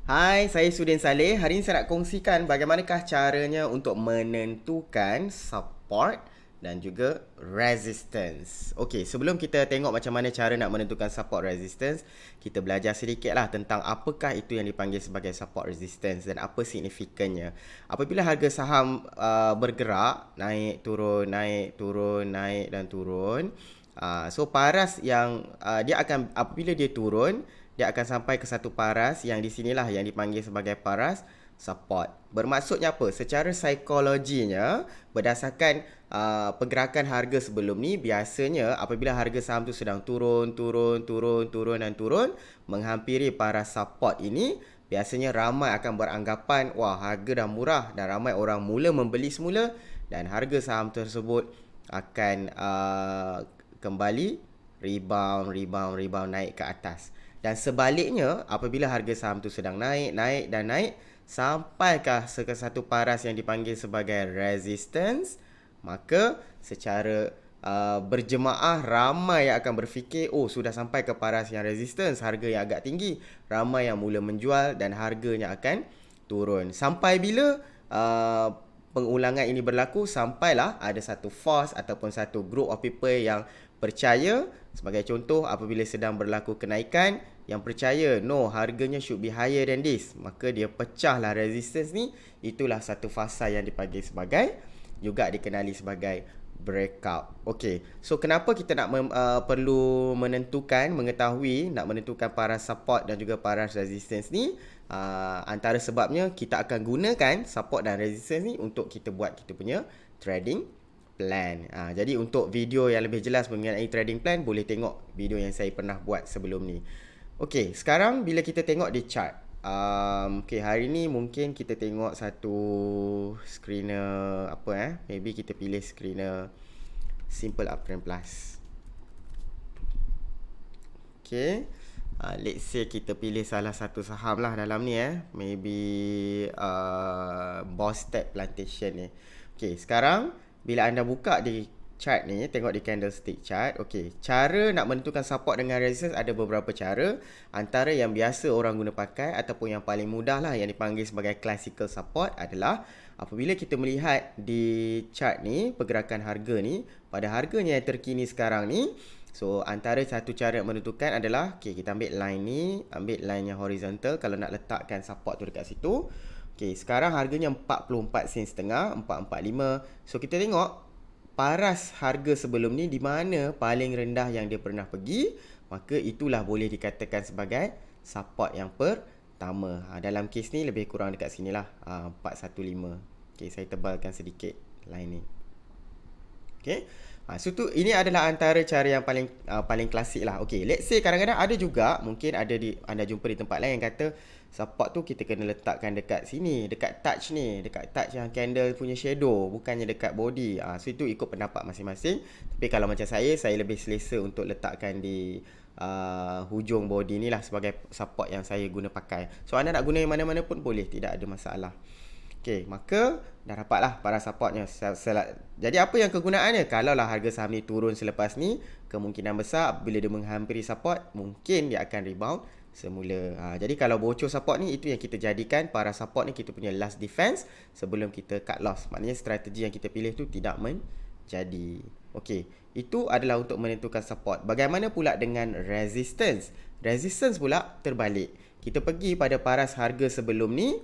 Hai, saya Sudin Saleh. Hari ini saya nak kongsikan bagaimanakah caranya untuk menentukan support dan juga resistance. Okey, sebelum kita tengok macam mana cara nak menentukan support resistance, kita belajar sedikitlah tentang apakah itu yang dipanggil sebagai support resistance dan apa signifikannya. Apabila harga saham bergerak, naik, turun, naik dan turun, so paras yang dia akan apabila dia turun, dia akan sampai ke satu paras yang di sinilah yang dipanggil sebagai paras support. Bermaksudnya apa? Secara psikologinya, berdasarkan pergerakan harga sebelum ni, biasanya apabila harga saham tu sedang turun, menghampiri paras support ini, biasanya ramai akan beranggapan, wah, harga dah murah, dan ramai orang mula membeli semula, dan harga saham tersebut akan kembali rebound naik ke atas. Dan sebaliknya, apabila harga saham tu sedang naik, sampaikah ke satu paras yang dipanggil sebagai resistance, maka secara berjemaah ramai yang akan berfikir, oh, sudah sampai ke paras yang resistance, harga yang agak tinggi. Ramai yang mula menjual dan harganya akan turun. Sampai bila pengulangan ini berlaku? Sampailah ada satu force ataupun satu group of people yang percaya. Sebagai contoh, apabila sedang berlaku kenaikan, yang percaya, no, harganya should be higher than this, maka dia pecahlah resistance ni. Itulah satu fasa yang dipanggil sebagai, juga dikenali sebagai breakout. Okay, so kenapa kita nak perlu mengetahui, nak menentukan paras support dan juga paras resistance ni? Antara sebabnya, kita akan gunakan support dan resistance ni untuk kita buat kita punya trading plan. Jadi untuk video yang lebih jelas mengenai trading plan, boleh tengok video yang saya pernah buat sebelum ni. Okey, sekarang bila kita tengok di chart, okay, hari ni mungkin kita tengok satu screener apa maybe kita pilih screener simple uptrend plus. Okay, let's say kita pilih salah satu saham lah dalam ni maybe Bostep Plantation ni. Okay, sekarang bila anda buka di chart ni, tengok di candlestick chart. Okey, cara nak menentukan support dengan resistance ada beberapa cara. Antara yang biasa orang guna pakai ataupun yang paling mudah lah yang dipanggil sebagai classical support adalah apabila kita melihat di chart ni, pergerakan harga ni, pada harganya yang terkini sekarang ni, so antara satu cara menentukan adalah, okay, kita ambil line ni, ambil line yang horizontal kalau nak letakkan support tu dekat situ. Okay, sekarang harganya 44 sen setengah, 445. So kita tengok paras harga sebelum ni di mana paling rendah yang dia pernah pergi, maka itulah boleh dikatakan sebagai support yang pertama. Dalam kes ni lebih kurang dekat sinilah, 415. Okay, saya tebalkan sedikit line ni. Okay, so tu, ini adalah antara cara yang paling klasik lah. Okay, let's say kadang-kadang ada juga, mungkin anda jumpa di tempat lain yang kata support tu kita kena letakkan dekat sini, dekat touch ni, dekat touch yang candle punya shadow, bukannya dekat body. So itu ikut pendapat masing-masing. Tapi kalau macam saya lebih selesa untuk letakkan di hujung body ni lah sebagai support yang saya guna pakai. So anda nak guna yang mana-mana pun boleh, tidak ada masalah. Okay, maka dah dapatlah para supportnya. Jadi apa yang kegunaannya? Kalaulah harga saham ni turun selepas ni, kemungkinan besar bila dia menghampiri support, mungkin dia akan rebound semula. Jadi kalau bocor support ni, itu yang kita jadikan para support ni kita punya last defense sebelum kita cut loss. Maknanya strategi yang kita pilih tu tidak menjadi. Okey, itu adalah untuk menentukan support. Bagaimana pula dengan resistance? Resistance pula terbalik. Kita pergi pada paras harga sebelum ni,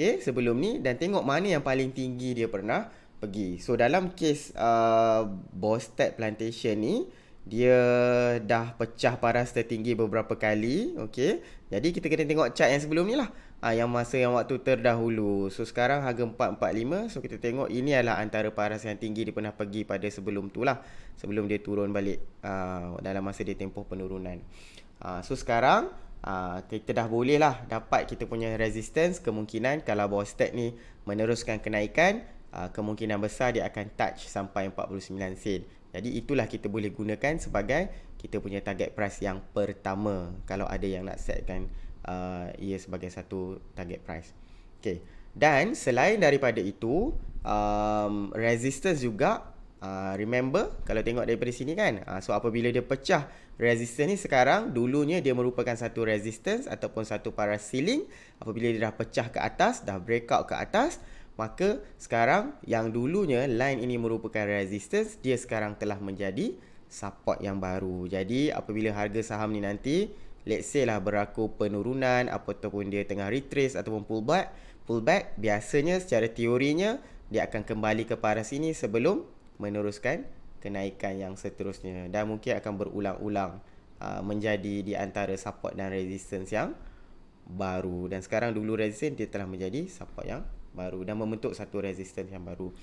sebelum ni, dan tengok mana yang paling tinggi dia pernah pergi. So dalam kes Bostep Plantation ni, dia dah pecah paras tertinggi beberapa kali. Okay, jadi kita kena tengok chart yang sebelum ni lah, yang waktu terdahulu. So sekarang harga 445. So kita tengok ini adalah antara paras yang tinggi dia pernah pergi pada sebelum tu lah, sebelum dia turun balik dalam masa dia tempoh penurunan. So sekarang kita dah boleh lah dapat kita punya resistance. Kemungkinan kalau Bostep ni meneruskan kenaikan, kemungkinan besar dia akan touch sampai 49 sen. Jadi itulah kita boleh gunakan sebagai kita punya target price yang pertama, kalau ada yang nak setkan ia sebagai satu target price. Okay. Dan selain daripada itu, resistance juga Remember kalau tengok daripada sini kan. So apabila dia pecah resistance ni sekarang, dulunya dia merupakan satu resistance ataupun satu paras ceiling. Apabila dia dah pecah ke atas, dah breakout ke atas, maka sekarang yang dulunya line ini merupakan resistance, dia sekarang telah menjadi support yang baru. Jadi apabila harga saham ni nanti let's say lah berlaku penurunan ataupun dia tengah retrace ataupun pullback, biasanya secara teorinya dia akan kembali ke paras ini sebelum meneruskan kenaikan yang seterusnya, dan mungkin akan berulang-ulang menjadi di antara support dan resistance yang baru. Dan sekarang dulu resistance dia telah menjadi support yang baru dan membentuk satu resistance yang baru.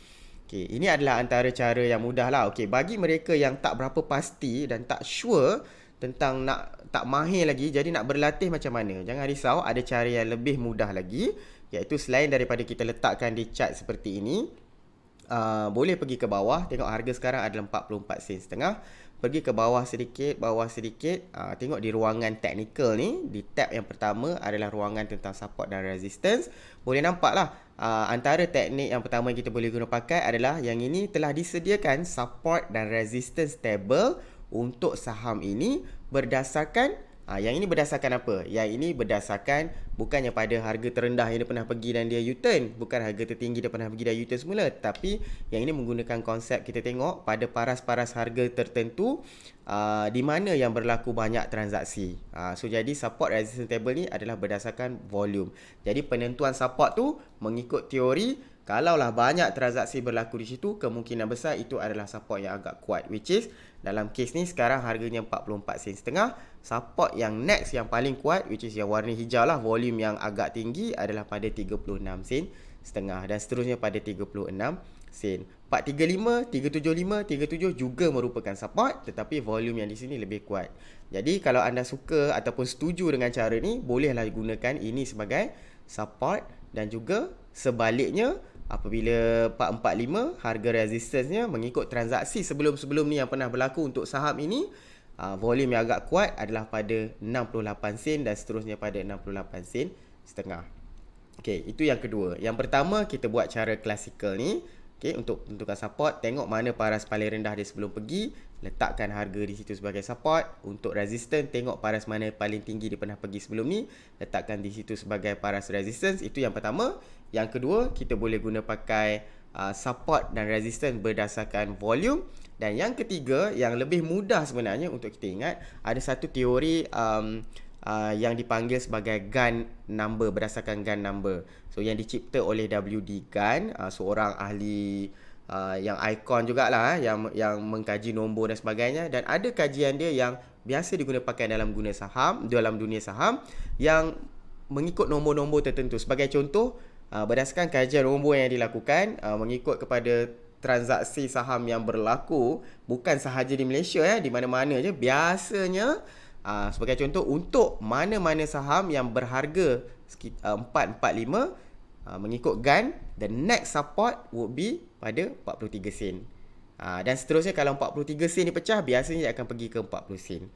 Okey, ini adalah antara cara yang mudah lah. Okey, bagi mereka yang tak berapa pasti dan tak sure tentang tak mahir lagi, jadi nak berlatih macam mana? Jangan risau, ada cara yang lebih mudah lagi, iaitu selain daripada kita letakkan di chart seperti ini, boleh pergi ke bawah. Tengok harga sekarang adalah 44 sen setengah. Pergi ke bawah sedikit, tengok di ruangan technical ni, di tab yang pertama adalah ruangan tentang support dan resistance. Boleh nampak lah, antara teknik yang pertama yang kita boleh guna pakai adalah yang ini telah disediakan support dan resistance table untuk saham ini berdasarkan yang ini berdasarkan apa? Yang ini berdasarkan bukannya pada harga terendah yang dia pernah pergi dan dia U-turn, bukan harga tertinggi dia pernah pergi dan U-turn semula, tapi yang ini menggunakan konsep kita tengok pada paras-paras harga tertentu di mana yang berlaku banyak transaksi. So jadi support resistance table ni adalah berdasarkan volume. Jadi penentuan support tu mengikut teori, kalaulah banyak transaksi berlaku di situ, kemungkinan besar itu adalah support yang agak kuat, which is dalam kes ni sekarang harganya 44 sen setengah. Support yang next yang paling kuat, which is yang warna hijau lah, volume yang agak tinggi, adalah pada 36 sen setengah dan seterusnya pada 36 sen. 435, 375, 37 juga merupakan support, tetapi volume yang di sini lebih kuat. Jadi kalau anda suka ataupun setuju dengan cara ni, bolehlah gunakan ini sebagai support, dan juga sebaliknya apabila 445 harga resistance-nya mengikut transaksi sebelum-sebelum ni yang pernah berlaku untuk saham ini, volume yang agak kuat adalah pada 68 sen dan seterusnya pada 68 sen setengah. Okey, itu yang kedua. Yang pertama kita buat cara klasikal ni. Okey, untuk tentukan support, tengok mana paras paling rendah dia sebelum pergi, letakkan harga di situ sebagai support. Untuk resistance, tengok paras mana paling tinggi dia pernah pergi sebelum ni, letakkan di situ sebagai paras resistance. Itu yang pertama. Yang kedua, kita boleh guna pakai support dan resistance berdasarkan volume. Dan yang ketiga, yang lebih mudah sebenarnya untuk kita ingat, ada satu teori yang dipanggil sebagai Gann number, berdasarkan Gann number. So yang dicipta oleh W.D. Gann, seorang ahli yang ikon jugalah, yang mengkaji nombor dan sebagainya, dan ada kajian dia yang biasa digunakan pakai dalam dunia saham yang mengikut nombor-nombor tertentu. Sebagai contoh, berdasarkan kajian nombor yang dilakukan mengikut kepada transaksi saham yang berlaku bukan sahaja di Malaysia, di mana-mana je biasanya. Sebagai contoh, untuk mana-mana saham yang berharga 445, mengikut Gann, the next support would be pada 43 sen. Dan seterusnya, kalau 43 sen dipecah, biasanya dia akan pergi ke 40 sen.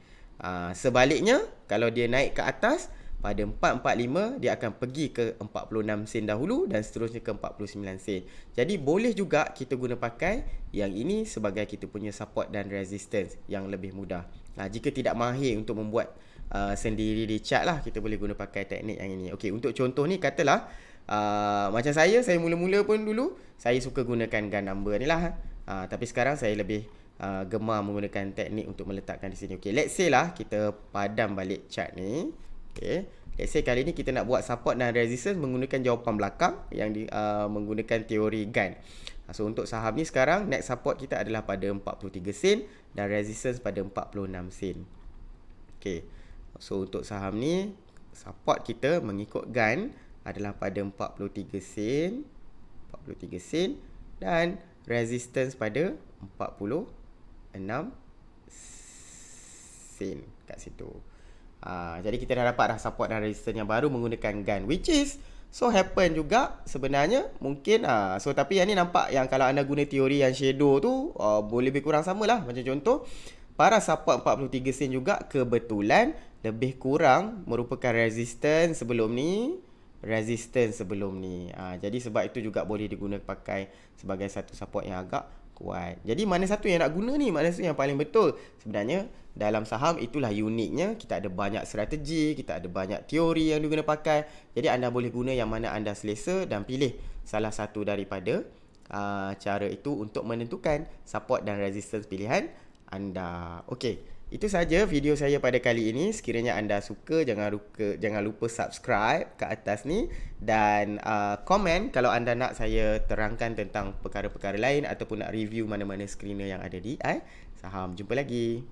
Sebaliknya, kalau dia naik ke atas pada 445, dia akan pergi ke 46 sen dahulu dan seterusnya ke 49 sen. Jadi boleh juga kita guna pakai yang ini sebagai kita punya support dan resistance yang lebih mudah. Jika tidak mahir untuk membuat sendiri di chart lah, kita boleh guna pakai teknik yang ini. Okey, untuk contoh ni, katalah macam saya mula-mula pun dulu saya suka gunakan Gann number ni lah. Tapi sekarang saya lebih gemar menggunakan teknik untuk meletakkan di sini. Okey, let's say lah kita padam balik chart ni. Okay. Let's say kali ni kita nak buat support dan resistance menggunakan jawapan belakang yang menggunakan teori Gann. So untuk saham ni sekarang next support kita adalah pada 43 sen dan resistance pada 46 sen. Okay. So untuk saham ni support kita mengikut Gann adalah pada 43 sen dan resistance pada 46 sen kat situ. Jadi kita dah dapat support dan resistance yang baru menggunakan Gann, which is so happen juga sebenarnya mungkin so tapi yang ni nampak yang kalau anda guna teori yang shadow tu boleh lebih kurang samalah. Macam contoh, para support 43 sen juga kebetulan lebih kurang merupakan resistance sebelum ni. Jadi sebab itu juga boleh digunakan pakai sebagai satu support yang agak kuat. Jadi mana satu yang nak guna ni? Mana satu yang paling betul? Sebenarnya dalam saham itulah uniknya. Kita ada banyak strategi, kita ada banyak teori yang diguna pakai. Jadi anda boleh guna yang mana anda selesa dan pilih salah satu daripada cara itu untuk menentukan support dan resistance pilihan anda. Okey. Itu saja video saya pada kali ini. Sekiranya anda suka, jangan lupa subscribe ke atas ni dan komen kalau anda nak saya terangkan tentang perkara-perkara lain ataupun nak review mana-mana screener yang ada di saham. Jumpa lagi.